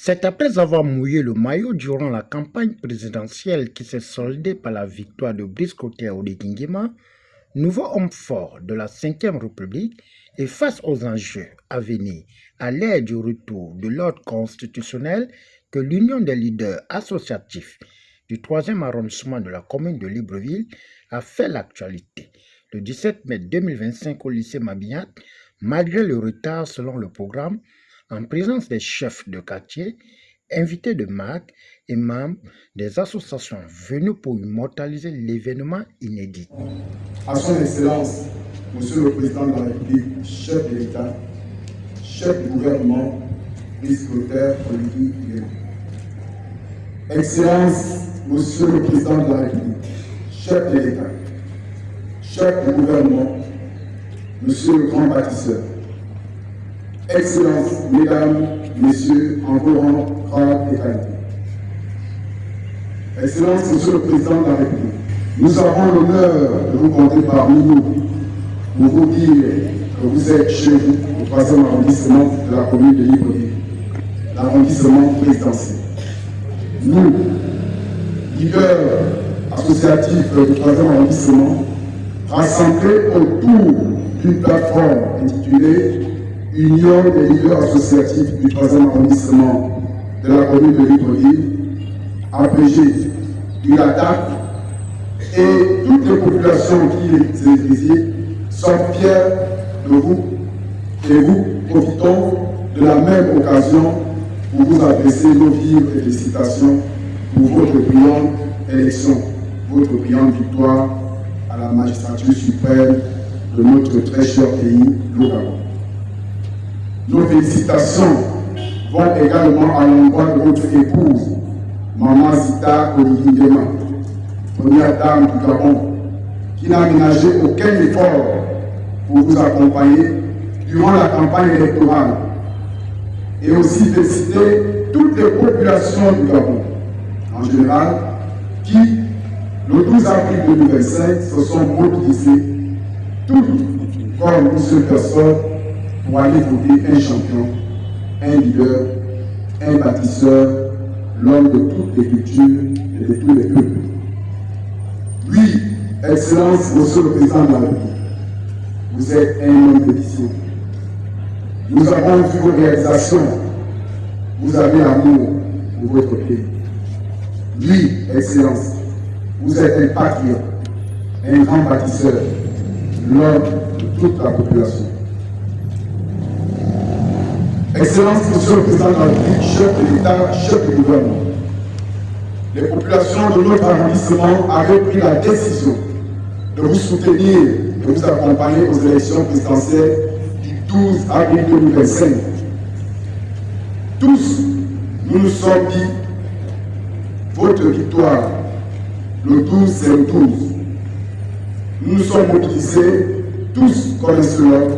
C'est après avoir mouillé le maillot durant la campagne présidentielle qui s'est soldée par la victoire de Brice Clotaire Oligui-Nguema, nouveau homme fort de la Ve République, et face aux enjeux à venir à l'ère du retour de l'ordre constitutionnel, que l'Union des leaders associatifs du 3e arrondissement de la commune de Libreville a fait l'actualité. Le 17 mai 2025 au lycée Mabillard, malgré le retard selon le programme, en présence des chefs de quartier, invités de marque et membres des associations venues pour immortaliser l'événement inédit. À son Excellence, Monsieur le Président de la République, chef de l'État, chef du gouvernement, Brice Clotaire Oligui-Nguema. Excellence, Monsieur le Président de la République, chef de l'État, chef du gouvernement, Monsieur le Grand Bâtisseur. Excellences, Mesdames, Messieurs, en vos rangs, grades et qualités. Excellences, Monsieur le Président de la République, nous avons l'honneur de vous compter parmi nous pour vous dire que vous êtes chez vous au 3e arrondissement de la commune de Libreville, l'arrondissement présidentiel. Nous, leaders associatifs du 3e arrondissement, rassemblés autour d'une plateforme intitulée Union des leaders associatifs du 3e arrondissement de la commune de Libreville, APG, UNADAC, et toutes les populations qui les résident sont fiers de vous et nous profitons de la même occasion pour vous adresser nos vives félicitations pour votre brillante élection, votre brillante victoire à la magistrature suprême de notre très cher pays, le Gabon. Nos félicitations vont également à l'endroit de votre épouse, Maman Zita Oligui-Nguema, première dame du Gabon, qui n'a ménagé aucun effort pour vous accompagner durant la campagne électorale, et aussi féliciter toutes les populations du Gabon, en général, qui, le 12 avril 2025, se sont mobilisées, toutes comme une seule personne, pour aller voter un champion, un leader, un bâtisseur, l'homme de toutes les cultures et de tous les peuples. Oui, Excellence, Monsieur le Président de la République, vous êtes un homme de vision. Nous avons vu vos réalisations. Vous avez amour pour votre pays. Oui, Excellence, vous êtes un patriote, un grand bâtisseur, l'homme de toute la population. Excellence, Monsieur le Président de la République, chef de l'État, chef du gouvernement, les populations de notre arrondissement avaient pris la décision de vous soutenir et de vous accompagner aux élections présidentielles du 12 avril 2025. Tous, nous nous sommes dit, votre victoire, le 12, c'est le 12. Nous nous sommes mobilisés, tous comme un seul homme,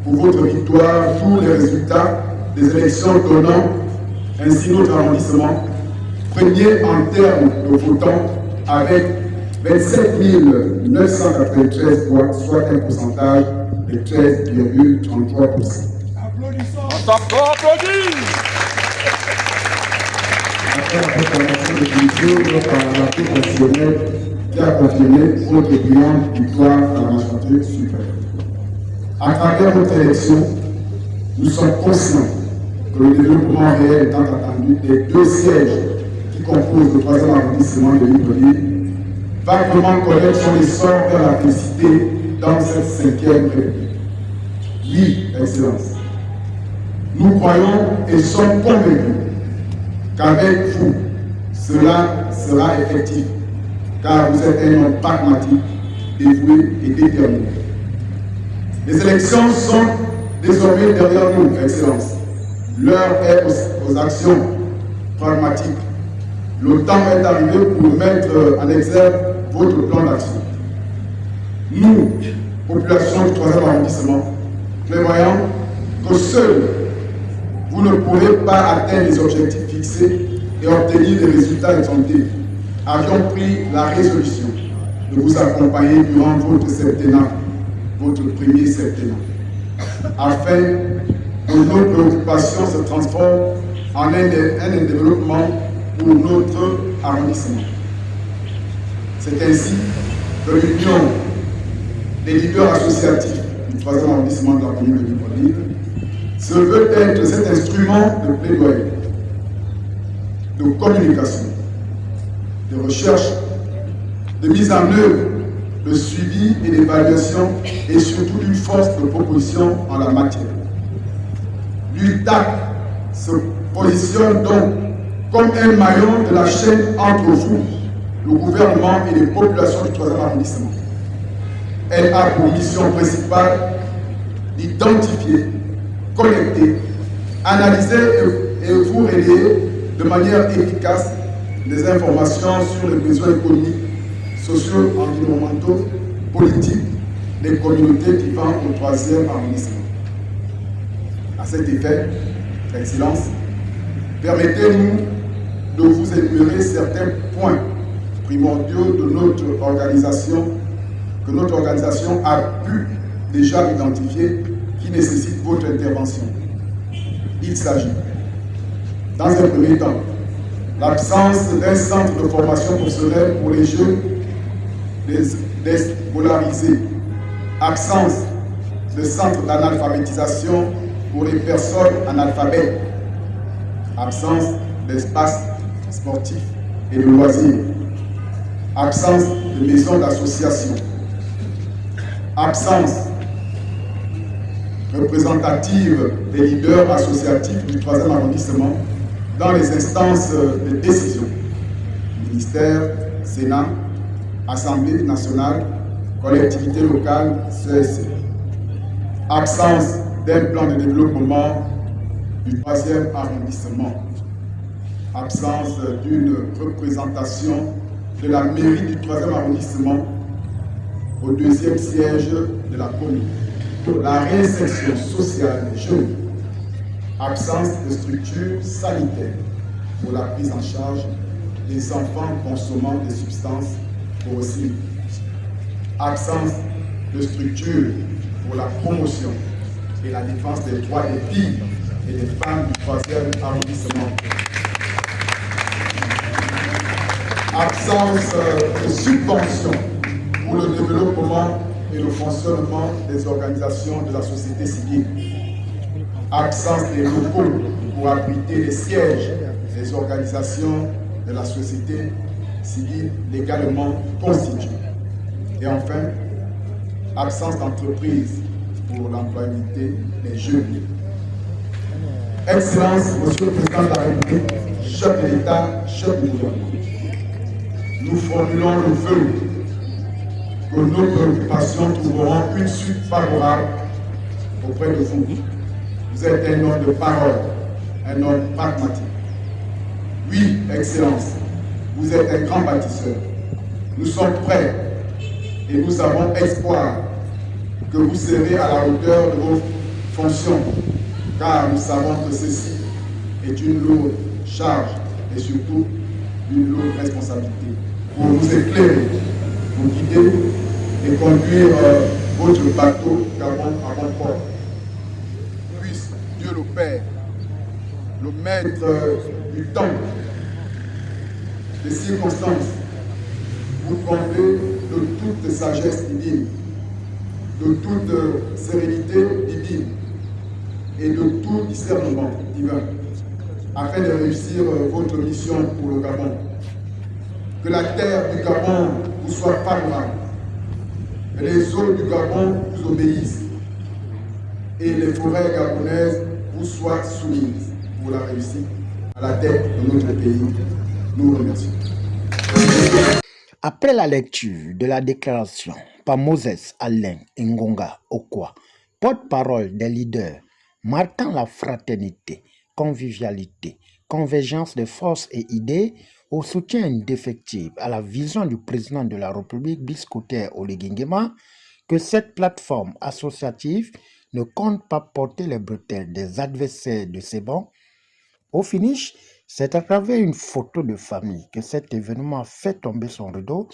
pour votre victoire, tous les résultats des élections donnant ainsi notre arrondissement, premier en termes de votants avec 27 993 voix, soit un pourcentage de 13,33%. Applaudis. Après la proclamation de culture par la Cour constitutionnelle qui a confirmé votre brillante victoire à la magistrature suprême. À travers votre élection, nous sommes conscients que le développement réel étant attendu des 2 sièges qui composent le 3e arrondissement de Libreville va vraiment connaître son essor vers la félicité dans cette 5e République. Oui, Excellence, nous croyons et sommes convaincus qu'avec vous, cela sera effectif, car vous êtes un homme pragmatique, dévoué et déterminé. Les élections sont désormais derrière nous, Excellence. L'heure est aux actions pragmatiques. Le temps est arrivé pour mettre en exergue votre plan d'action. Nous, population du 3e arrondissement, prévoyons que seuls vous ne pourrez pas atteindre les objectifs fixés et obtenir des résultats attendus. Avions pris la résolution de vous accompagner durant votre septennat, votre premier septennat, afin que nos préoccupations se transforment en un développement pour notre arrondissement. C'est ainsi que l'Union des leaders associatifs du 3e arrondissement de la commune de Libreville se veut être cet instrument de plaidoyer, de communication, de recherche, de mise en œuvre, de suivi et d'évaluation et surtout d'une force de proposition en la matière. L'UTAC se positionne donc comme un maillon de la chaîne entre vous, le gouvernement et les populations du 3e arrondissement. Elle a pour mission principale d'identifier, collecter, analyser et vous relayer de manière efficace des informations sur les besoins économiques, sociaux, environnementaux, politiques des communautés vivant au 3e arrondissement. À cet effet, Excellence, permettez-nous de vous énumérer certains points primordiaux de notre organisation, que notre organisation a pu déjà identifier, qui nécessitent votre intervention. Il s'agit, dans un premier temps, l'absence d'un centre de formation professionnelle pour les jeunes déscolarisés, absence de centre d'analphabétisation pour les personnes analphabètes, absence d'espace sportif et de loisirs, absence de maisons d'association, absence représentative des leaders associatifs du 3e arrondissement dans les instances de décision, ministère, Sénat, Assemblée nationale, collectivités locales, CEC. Absence d'un plan de développement du 3e arrondissement. Absence d'une représentation de la mairie du 3e arrondissement au 2e siège de la commune. La réinsertion sociale des jeunes. Absence de structures sanitaires pour la prise en charge des enfants consommant des substances corrosives. Absence de structures pour la promotion et la défense des droits des filles et des femmes du 3e arrondissement. Absence de subventions pour le développement et le fonctionnement des organisations de la société civile. Absence des locaux pour abriter les sièges des organisations de la société civile légalement constituées. Et enfin, absence d'entreprise pour l'employabilité des jeunes. Excellence, Monsieur le Président de la République, chef de l'État, chef du gouvernement, nous formulons le vœu que nos préoccupations trouveront une suite favorable auprès de vous. Vous êtes un homme de parole, un homme pragmatique. Oui, Excellence, vous êtes un grand bâtisseur. Nous sommes prêts et nous avons espoir que vous serez à la hauteur de vos fonctions, car nous savons que ceci est une lourde charge et surtout une lourde responsabilité pour vous éclairer, vous guider et conduire votre bateau Gabon à bon port. Puisse Dieu le Père, le maître du temps, des circonstances, vous combler de toute sagesse divine, de toute sérénité divine et de tout discernement divin, afin de réussir votre mission pour le Gabon. Que la terre du Gabon vous soit favorable, que les eaux du Gabon vous obéissent et les forêts gabonaises vous soient soumises pour la réussite à la tête de notre pays. Nous vous remercions. Après la lecture de la déclaration par Moses Alain Ngonga Okwa, porte-parole des leaders, marquant la fraternité, convivialité, convergence de forces et idées au soutien indéfectible à la vision du président de la République, Brice Oligui Nguema, que cette plateforme associative ne compte pas porter les bretelles des adversaires de ses bancs. Au finish, c'est à travers une photo de famille que cet événement fait tomber son rideau.